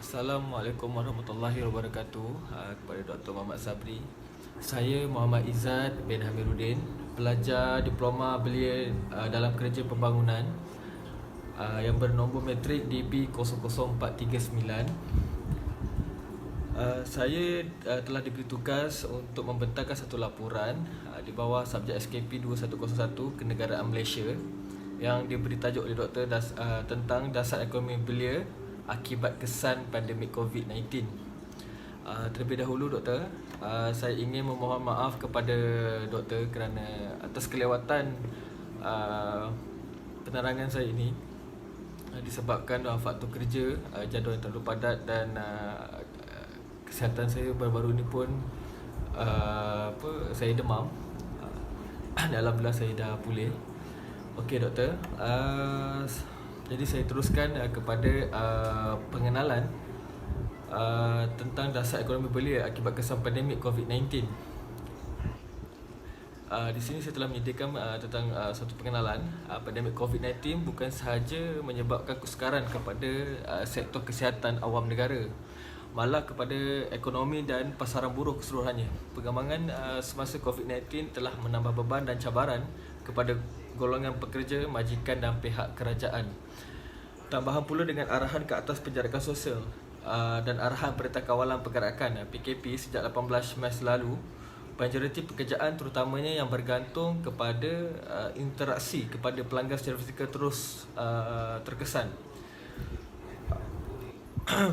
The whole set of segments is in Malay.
Assalamualaikum warahmatullahi wabarakatuh. Kepada Dr. Muhammad Sabri. Saya Muhammad Izzat bin Hamiruddin, pelajar diploma belia dalam kerja pembangunan yang bernombor matrik DB00439. Saya telah diberi tugas untuk membentangkan satu laporan di bawah subjek SKP 2101 Kenegaraan Malaysia yang diberi tajuk oleh doktor tentang dasar ekonomi belia akibat kesan pandemik COVID-19. Terlebih dahulu doktor, saya ingin memohon maaf kepada doktor kerana atas kelewatan penerangan saya ini disebabkan faktor kerja, jadual yang terlalu padat dan kesihatan saya baru-baru ni pun saya demam. Alhamdulillah saya dah pulih. Okey doktor, jadi saya teruskan kepada pengenalan tentang dasar ekonomi belia akibat kesan pandemik COVID-19. Di sini saya telah menyediakan tentang satu pengenalan. Pandemik COVID-19 bukan sahaja menyebabkan kesukaran kepada sektor kesihatan awam negara, malah kepada ekonomi dan pasaran buruh keseluruhannya. Perkembangan semasa COVID-19 telah menambah beban dan cabaran kepada golongan pekerja, majikan dan pihak kerajaan. Tambahan pula dengan arahan ke atas penjarakan sosial dan arahan Perintah Kawalan Pergerakan PKP sejak 18 Mac lalu, majoriti pekerjaan terutamanya yang bergantung kepada interaksi kepada pelanggan secara fizikal terus terkesan.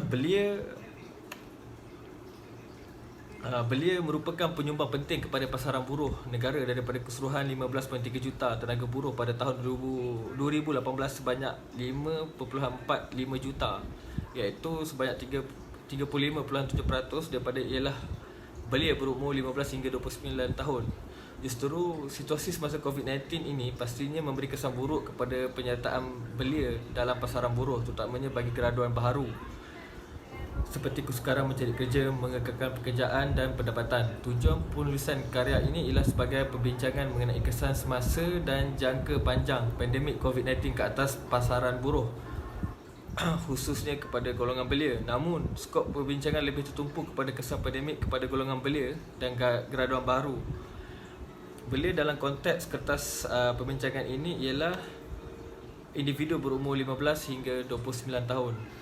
Belia merupakan penyumbang penting kepada pasaran buruh negara daripada keseluruhan 15.3 juta tenaga buruh pada tahun 2018 sebanyak 5.45 juta, iaitu sebanyak 35.7% daripada ialah belia berumur 15 hingga 29 tahun. Justru situasi semasa COVID-19 ini pastinya memberi kesan buruk kepada penyertaan belia dalam pasaran buruh, terutamanya bagi graduan baharu, seperti kesukaran mencari kerja, mengekalkan pekerjaan dan pendapatan. Tujuan penulisan karya ini ialah sebagai perbincangan mengenai kesan semasa dan jangka panjang pandemik COVID-19 ke atas pasaran buruh, khususnya kepada golongan belia. Namun, skop perbincangan lebih tertumpu kepada kesan pandemik kepada golongan belia dan graduan baru. Belia dalam konteks kertas perbincangan ini ialah individu berumur 15 hingga 29 tahun.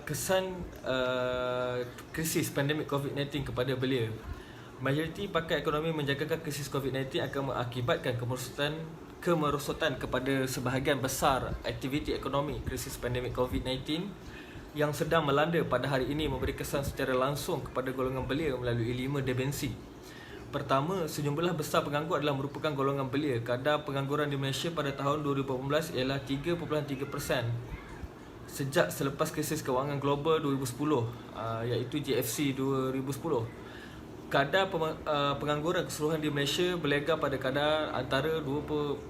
Kesan krisis pandemik COVID-19 kepada belia. Majoriti pakar ekonomi menjangkakan krisis COVID-19 akan mengakibatkan kemerosotan kepada sebahagian besar aktiviti ekonomi. Krisis pandemik COVID-19 yang sedang melanda pada hari ini memberi kesan secara langsung kepada golongan belia melalui 5 dimensi. Pertama, sejumlah besar penganggur adalah merupakan golongan belia. Kadar pengangguran di Malaysia pada tahun 2018 ialah 3.3%. Sejak selepas krisis kewangan global 2010, iaitu GFC 2010. Kadar pengangguran keseluruhan di Malaysia berlega pada kadar antara 2.8%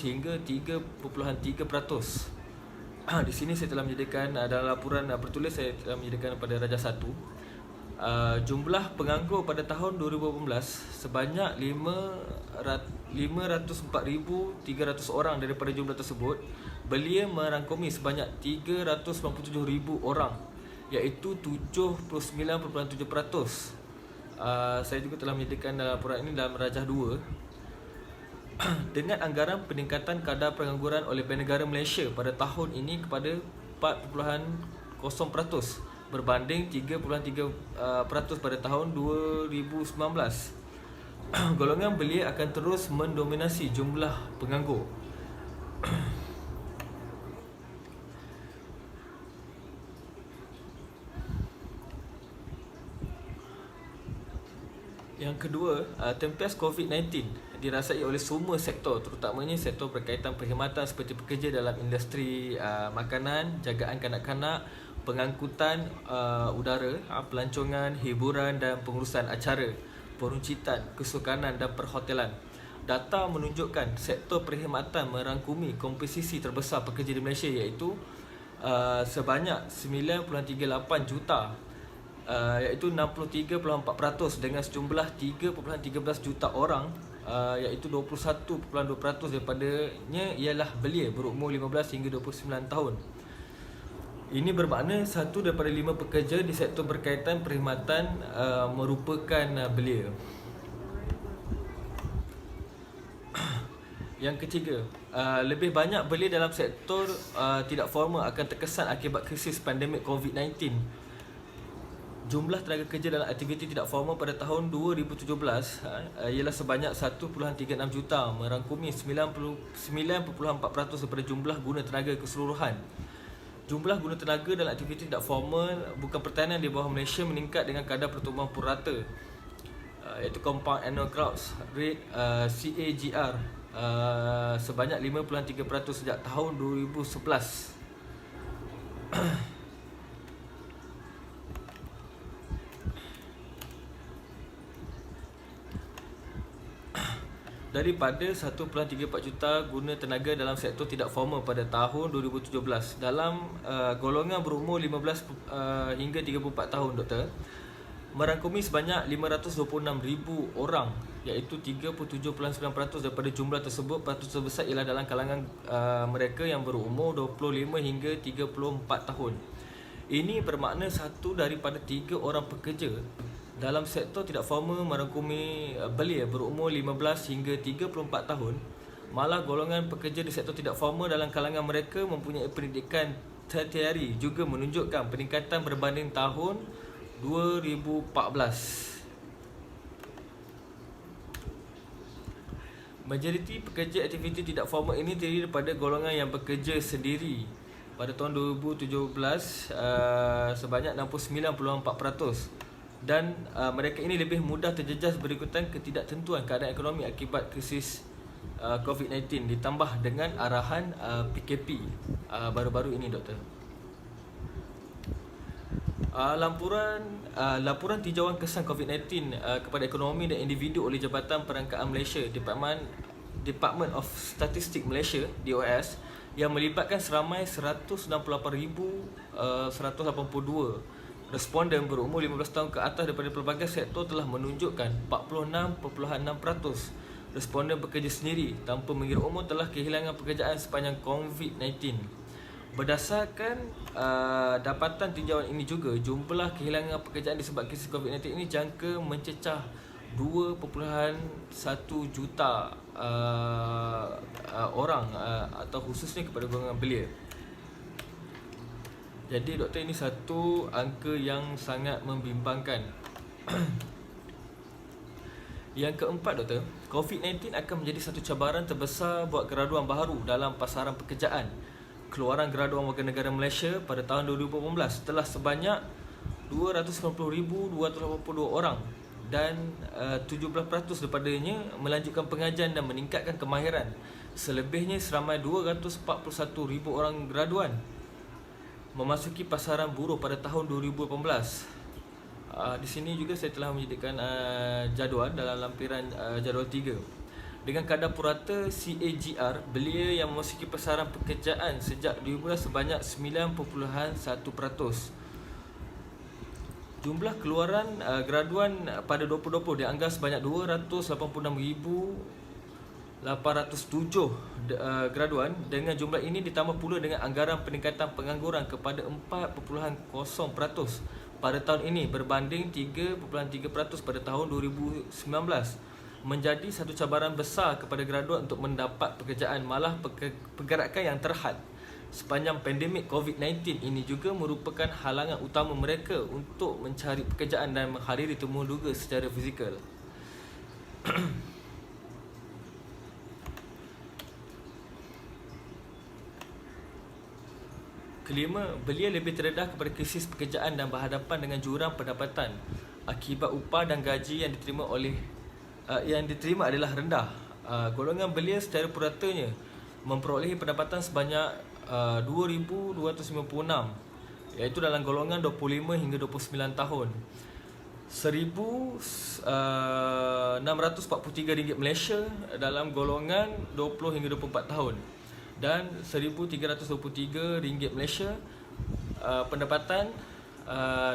hingga 3.3%. Di sini saya telah menyediakan dalam laporan bertulis, saya telah menyediakan pada Raja 1. Jumlah penganggur pada tahun 2018 sebanyak 504,300 orang. Daripada jumlah tersebut, belia merangkumi sebanyak 397,000 orang, iaitu 79.7%. Saya juga telah menyediakan laporan ini dalam Rajah 2. Dengan anggaran peningkatan kadar pengangguran oleh Bank Negara Malaysia pada tahun ini kepada 4.0% berbanding 3.3% pada tahun 2019. Golongan belia akan terus mendominasi jumlah penganggur. Yang kedua, tempias COVID-19 dirasai oleh semua sektor, terutamanya sektor berkaitan perkhidmatan seperti pekerja dalam industri makanan, jagaan kanak-kanak, pengangkutan udara, pelancongan, hiburan dan pengurusan acara, peruncitan, kesukanan dan perhotelan. Data menunjukkan sektor perkhidmatan merangkumi komposisi terbesar pekerja di Malaysia, iaitu sebanyak 9.38 juta, iaitu 63.4% dengan sejumlah 3.13 juta orang iaitu 21.2% daripadanya ialah belia berumur 15 hingga 29 tahun. Ini bermakna 1 daripada 5 pekerja di sektor berkaitan perkhidmatan merupakan belia. Yang ketiga, lebih banyak belia dalam sektor tidak formal akan terkesan akibat krisis pandemik COVID-19. Jumlah tenaga kerja dalam aktiviti tidak formal pada tahun 2017 ialah sebanyak 1.36 juta, merangkumi 9.4% daripada jumlah guna tenaga keseluruhan. Jumlah guna tenaga dalam aktiviti tidak formal bukan pertanian di bawah Malaysia meningkat dengan kadar pertumbuhan purata, iaitu Compound Annual Growth Rate CAGR, sebanyak 5.3% sejak tahun 2011. Daripada 1.34 juta guna tenaga dalam sektor tidak formal pada tahun 2017 dalam golongan berumur 15 hingga 34 tahun, doktor, merangkumi sebanyak 526,000 orang, iaitu 3.79% daripada jumlah tersebut. Peratus terbesar ialah dalam kalangan mereka yang berumur 25 hingga 34 tahun. Ini bermakna 1 daripada 3 orang pekerja dalam sektor tidak formal merangkumi belia berumur 15 hingga 34 tahun. Malah golongan pekerja di sektor tidak formal dalam kalangan mereka mempunyai pendidikan tertiary juga menunjukkan peningkatan berbanding tahun 2014. Majoriti pekerja aktiviti tidak formal ini terdiri daripada golongan yang bekerja sendiri. Pada tahun 2017 sebanyak 69.4%. Dan mereka ini lebih mudah terjejas berikutan ketidaktentuan keadaan ekonomi akibat krisis COVID-19 ditambah dengan arahan PKP baru-baru ini, doktor. Laporan tinjauan kesan COVID-19 kepada ekonomi dan individu oleh Jabatan Perangkaan Malaysia, Department of Statistics Malaysia (DOS), yang melibatkan seramai 168,182 responden berumur 15 tahun ke atas daripada pelbagai sektor telah menunjukkan 46.6% responden bekerja sendiri tanpa mengira umur telah kehilangan pekerjaan sepanjang COVID-19. Berdasarkan dapatan tinjauan ini juga, jumlah kehilangan pekerjaan disebabkan krisis COVID-19 ini jangka mencecah 2.1 juta orang atau khususnya kepada golongan belia. Jadi doktor, ini satu angka yang sangat membimbangkan. Yang keempat, doktor, COVID-19 akan menjadi satu cabaran terbesar buat graduan baharu dalam pasaran pekerjaan. Keluaran graduan warga negara Malaysia pada tahun 2018 telah sebanyak 290,282 orang dan 17% daripadanya melanjutkan pengajian dan meningkatkan kemahiran. Selebihnya seramai 241,000 orang graduan memasuki pasaran buruh pada tahun 2018. Di sini juga saya telah menyediakan jadual dalam lampiran jadual 3. Dengan kadar purata CAGR, belia yang memasuki pasaran pekerjaan sejak 2012 sebanyak 9.1%. Jumlah keluaran graduan pada 2020 dianggap sebanyak 286,807 graduan. Dengan jumlah ini ditambah pula dengan anggaran peningkatan pengangguran kepada 4.0% pada tahun ini berbanding 3.3% pada tahun 2019, menjadi satu cabaran besar kepada graduan untuk mendapat pekerjaan. Malah pergerakan yang terhad sepanjang pandemik COVID-19 ini juga merupakan halangan utama mereka untuk mencari pekerjaan dan menghadiri temu duga secara fizikal. Kelima, belia lebih terdedah kepada krisis pekerjaan dan berhadapan dengan jurang pendapatan akibat upah dan gaji yang diterima adalah rendah. Golongan belia secara puratanya memperolehi pendapatan sebanyak 2,256, iaitu dalam golongan 25 hingga 29 tahun. RM1,643 Malaysia dalam golongan 20 hingga 24 tahun dan RM1,323 Malaysia pendapatan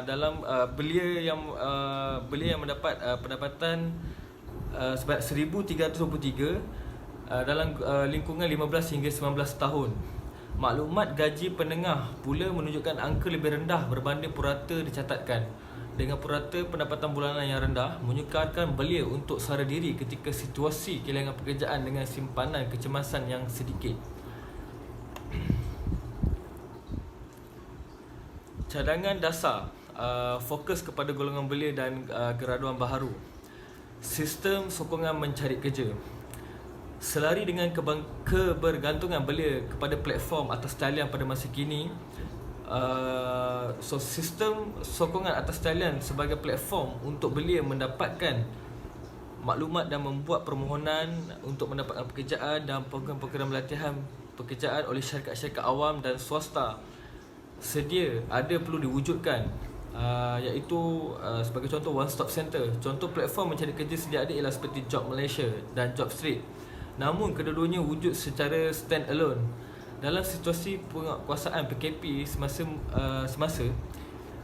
dalam belia yang mendapat pendapatan sebanyak 1,323 dalam lingkungan 15 hingga 19 tahun. Maklumat gaji penengah pula menunjukkan angka lebih rendah berbanding purata dicatatkan. Dengan purata pendapatan bulanan yang rendah menyukarkan belia untuk sara diri ketika situasi kehilangan pekerjaan dengan simpanan kecemasan yang sedikit. Cadangan dasar fokus kepada golongan belia dan graduan baharu. Sistem sokongan mencari kerja. Selari dengan kebergantungan belia kepada platform atas talian pada masa kini, sistem sokongan atas talian sebagai platform untuk belia mendapatkan maklumat dan membuat permohonan untuk mendapatkan pekerjaan dan program-program latihan pekerjaan oleh syarikat-syarikat awam dan swasta sedia ada perlu diwujudkan, iaitu sebagai contoh One Stop Center. Contoh platform mencari kerja sedia ada ialah seperti Job Malaysia dan Job Street. Namun kedua-duanya wujud secara stand alone. Dalam situasi penguasaan PKP semasa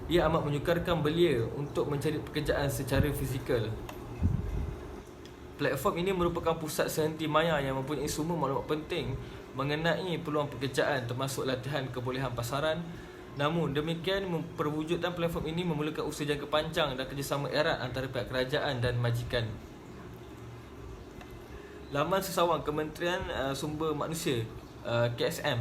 ia amat menyukarkan belia untuk mencari pekerjaan secara fizikal. Platform ini merupakan pusat sehenti maya yang mempunyai semua maklumat penting mengenai peluang pekerjaan termasuk latihan kebolehan pasaran. Namun demikian, perwujudan platform ini memerlukan usaha jangka panjang dan kerjasama erat antara pihak kerajaan dan majikan. Laman sesawang Kementerian Sumber Manusia KSM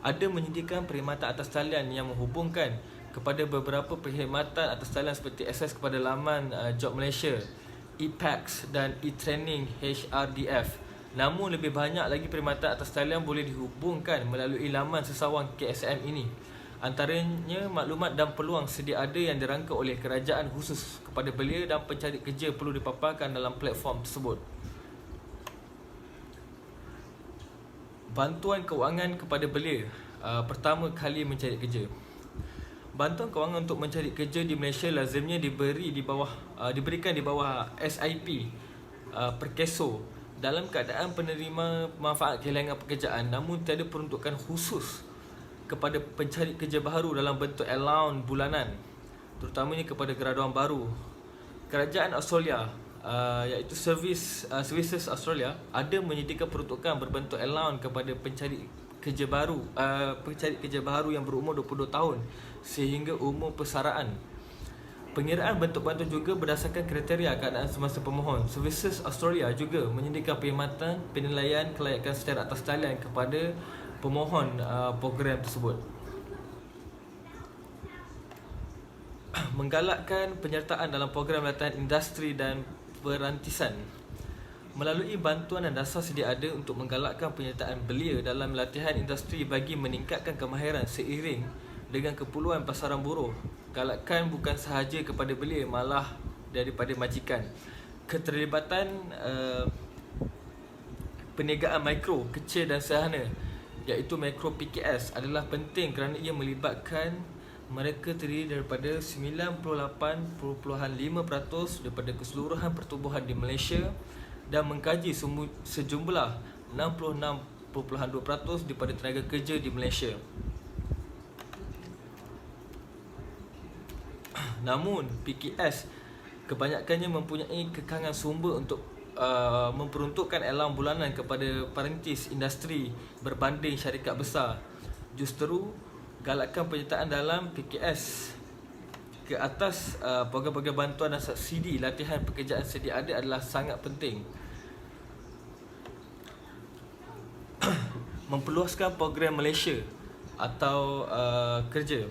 ada menyediakan perkhidmatan atas talian yang menghubungkan kepada beberapa perkhidmatan atas talian seperti akses kepada laman Job Malaysia, ePax dan e-training HRDF. Namun lebih banyak lagi perkhidmatan atas talian boleh dihubungkan melalui laman sesawang KSM ini. Antaranya maklumat dan peluang sedia ada yang dirangka oleh kerajaan khusus kepada belia dan pencari kerja perlu dipaparkan dalam platform tersebut. Bantuan kewangan kepada belia pertama kali mencari kerja. Bantuan kewangan untuk mencari kerja di Malaysia lazimnya diberikan di bawah SIP Perkeso dalam keadaan penerima manfaat kehilangan pekerjaan, namun tiada peruntukan khusus kepada pencari kerja baru dalam bentuk allowance bulanan, terutamanya kepada graduan baru. Kerajaan Australia iaitu Services Australia ada menyediakan peruntukan berbentuk allowance kepada pencari kerja baru yang berumur 22 tahun sehingga umur persaraan. Pengiraan bentuk bantuan juga berdasarkan kriteria keadaan semasa pemohon. Services Australia juga menyediakan perkhidmatan penilaian kelayakan secara atas talian kepada pemohon program tersebut. Menggalakkan penyertaan dalam program latihan industri dan perantisan. Melalui bantuan dan dasar sedia ada untuk menggalakkan penyertaan belia dalam latihan industri bagi meningkatkan kemahiran seiring dengan keperluan pasaran buruh. Galakkan bukan sahaja kepada belia, malah daripada majikan. Keterlibatan perniagaan mikro, kecil dan sederhana iaitu mikro PKS adalah penting kerana ia melibatkan mereka terdiri daripada 98.5% daripada keseluruhan pertubuhan di Malaysia dan mengkaji sejumlah 66.2% daripada tenaga kerja di Malaysia. Namun PKS kebanyakannya mempunyai kekangan sumber untuk memperuntukkan allowance bulanan kepada perintis industri berbanding syarikat besar. Justeru galakkan penyertaan dalam PKS ke atas program-program bantuan dan subsidi latihan pekerjaan sedia ada adalah sangat penting. Memperluaskan program Malaysia atau kerja.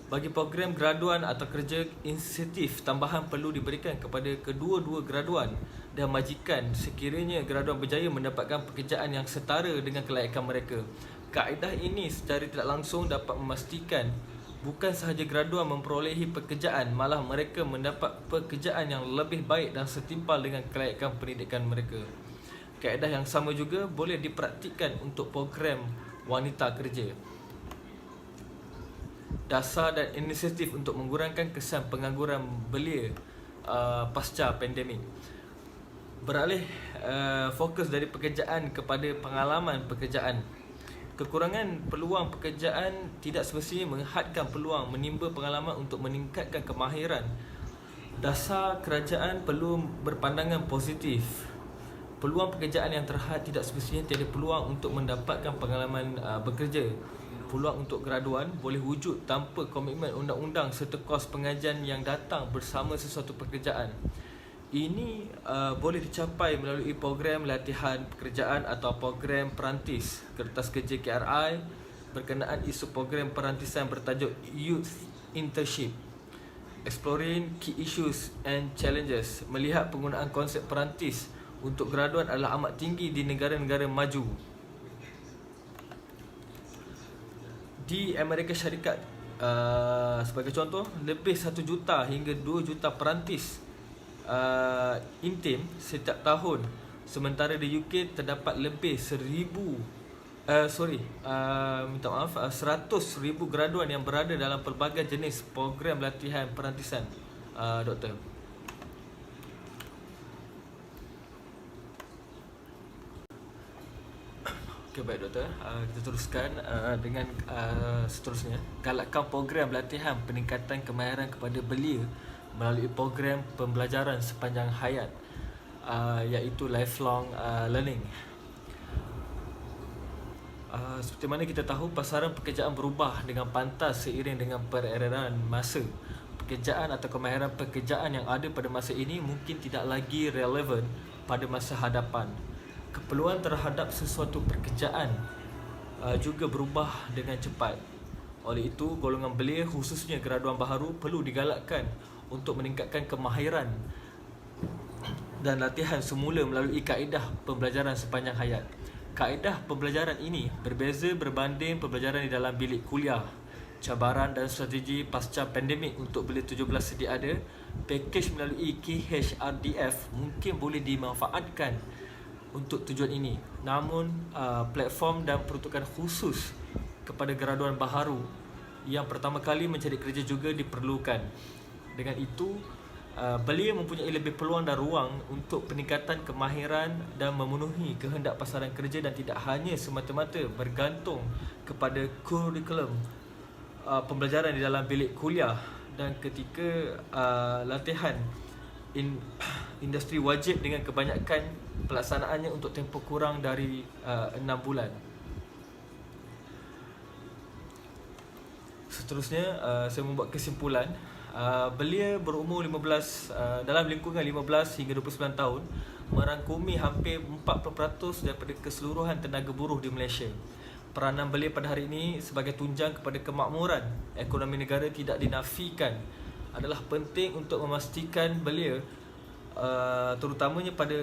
Bagi program graduan atau kerja, insentif tambahan perlu diberikan kepada kedua-dua graduan dan majikan sekiranya graduan berjaya mendapatkan pekerjaan yang setara dengan kelayakan mereka. Kaedah ini secara tidak langsung dapat memastikan bukan sahaja graduan memperolehi pekerjaan, malah mereka mendapat pekerjaan yang lebih baik dan setimpal dengan kelayakan pendidikan mereka. Kaedah yang sama juga boleh dipraktikkan untuk program wanita kerja. Dasar dan inisiatif untuk mengurangkan kesan pengangguran belia pasca pandemik. Beralih fokus dari pekerjaan kepada pengalaman pekerjaan. Kekurangan peluang pekerjaan tidak semestinya menghadkan peluang menimba pengalaman untuk meningkatkan kemahiran Dasar kerajaan perlu berpandangan positif. Peluang pekerjaan yang terhad tidak semestinya tiada peluang untuk mendapatkan pengalaman bekerja. Peluang untuk graduan boleh wujud tanpa komitmen undang-undang serta kos pengajian yang datang bersama sesuatu pekerjaan. Ini boleh dicapai melalui program latihan pekerjaan atau program perantis. Kertas Kerja KRI berkenaan isu program perantisan bertajuk Youth Internship. Exploring Key Issues and Challenges. Melihat penggunaan konsep perantis untuk graduan adalah amat tinggi di negara-negara maju. Di Amerika Syarikat, sebagai contoh, lebih 1 juta hingga 2 juta perantis intim setiap tahun. Sementara di UK terdapat lebih 100,000 graduan yang berada dalam pelbagai jenis program latihan perantisan, Doktor. Okay, baik Doktor. Kita teruskan dengan seterusnya. Galakkan program latihan peningkatan kemahiran kepada belia melalui program pembelajaran sepanjang hayat, iaitu lifelong learning. Seperti mana kita tahu, pasaran pekerjaan berubah dengan pantas seiring dengan peredaran masa. Pekerjaan atau kemahiran pekerjaan yang ada pada masa ini mungkin tidak lagi relevan pada masa hadapan. Keperluan terhadap sesuatu pekerjaan juga berubah dengan cepat. Oleh itu, golongan belia khususnya graduan baharu perlu digalakkan untuk meningkatkan kemahiran dan latihan semula melalui kaedah pembelajaran sepanjang hayat. Kaedah pembelajaran ini berbeza berbanding pembelajaran di dalam bilik kuliah. Cabaran dan strategi pasca pandemik untuk belia 17 sedia ada. Pakej melalui KHRDF mungkin boleh dimanfaatkan untuk tujuan ini. Namun, platform dan peruntukan khusus kepada graduan baharu yang pertama kali mencari kerja juga diperlukan. Dengan itu, belia mempunyai lebih peluang dan ruang untuk peningkatan kemahiran dan memenuhi kehendak pasaran kerja dan tidak hanya semata-mata bergantung kepada kurikulum pembelajaran di dalam bilik kuliah. Dan ketika latihan industri wajib dengan kebanyakan pelaksanaannya untuk tempoh kurang dari 6 bulan. Seterusnya, saya membuat kesimpulan. Belia berumur 15 dalam lingkungan 15 hingga 29 tahun merangkumi hampir 40% daripada keseluruhan tenaga buruh di Malaysia. Peranan belia pada hari ini sebagai tunjang kepada kemakmuran ekonomi negara tidak dinafikan. Adalah penting untuk memastikan belia, terutamanya pada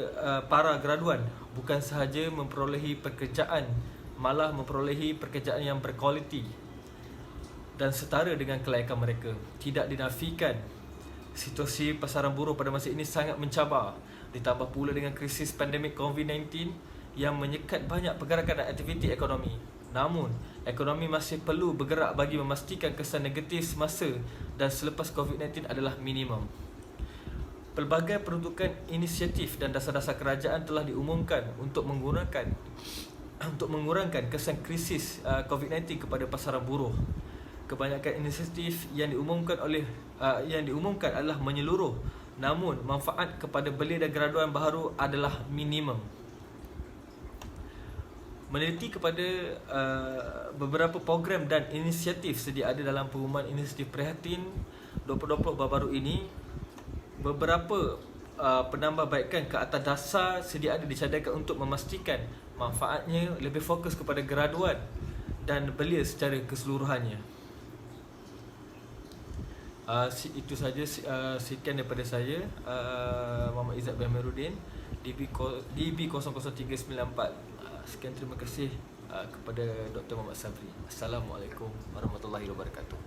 para graduan, bukan sahaja memperolehi pekerjaan, malah memperolehi pekerjaan yang berkualiti dan setara dengan kelayakan mereka. Tidak dinafikan situasi pasaran buruh pada masa ini sangat mencabar, ditambah pula dengan krisis pandemik COVID-19 yang menyekat banyak pergerakan dan aktiviti ekonomi. Namun, ekonomi masih perlu bergerak bagi memastikan kesan negatif semasa dan selepas COVID-19 adalah minimum. Pelbagai peruntukan inisiatif dan dasar-dasar kerajaan telah diumumkan untuk mengurangkan kesan krisis COVID-19 kepada pasaran buruh. Kebanyakan inisiatif yang diumumkan adalah menyeluruh, namun manfaat kepada belia dan graduan baharu adalah minimum. Meneliti kepada beberapa program dan inisiatif sedia ada dalam pengumuman inisiatif Prihatin 2020 baru-baru ini, beberapa penambahbaikan ke atas dasar sedia ada dicadangkan untuk memastikan manfaatnya lebih fokus kepada graduan dan belia secara keseluruhannya. Itu saja sekian daripada saya, Muhammad Izzat bin Amiruddin, DB 00394. Sekian, terima kasih kepada Dr. Muhammad Safri. Assalamualaikum warahmatullahi wabarakatuh.